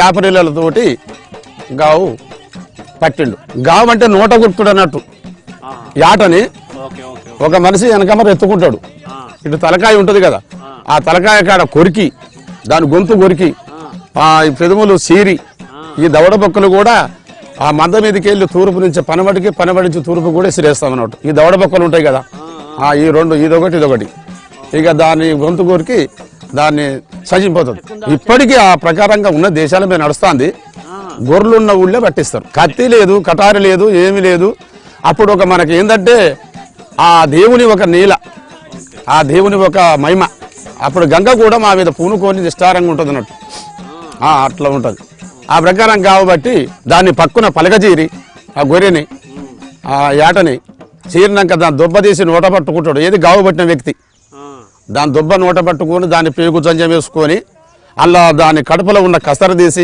యాపరిలతోటి గావు పట్టిండు. గావు అంటే నోట గుర్తుడు అన్నట్టు. యాటని ఒక మనిషి వెనకమర ఎత్తుకుంటాడు. ఇటు తలకాయ ఉంటుంది కదా, ఆ తలకాయ కాడ కొరికి దాని గొంతు కొరికి ఈ పెదములు సీరి ఈ దవడ బొక్కలు కూడా ఆ మంద మీదకి వెళ్ళి తూర్పు నుంచి పనబడికి, పనబడి నుంచి తూర్పు కూడా సిరేస్తాం అన్నట్టు. ఈ దవడ బొక్కలు ఉంటాయి కదా, ఈ రెండు, ఇదొకటి. ఇక దాని గొంతు కొరికి దాన్ని సజింపోతుంది. ఇప్పటికీ ఆ ప్రకారంగా ఉన్న దేశాల మీద నడుస్తుంది. గొర్రెలున్న ఊళ్ళే పట్టిస్తారు. కత్తి లేదు, కటారి లేదు, ఏమీ లేదు. అప్పుడు ఒక మనకి ఏంటంటే ఆ దేవుని ఒక నీల, ఆ దేవుని ఒక మహిమ. అప్పుడు గంగ కూడా మా మీద పూనుకొని నిష్ఠారంగా ఉంటుంది అన్నట్టు. అట్లా ఉంటుంది. ఆ ప్రకారం కాబట్టి దాన్ని పక్కున పలకచీరి ఆ గొర్రెని ఆ ఏటని చీరినాక దాన్ని దొబ్బ తీసి నోట పట్టుకుంటాడు. ఏది గావు పట్టిన వ్యక్తి దాని దొబ్బ నోట పట్టుకొని దాన్ని పేగు జంజం వేసుకొని అలా దాని కడుపులో ఉన్న కసర తీసి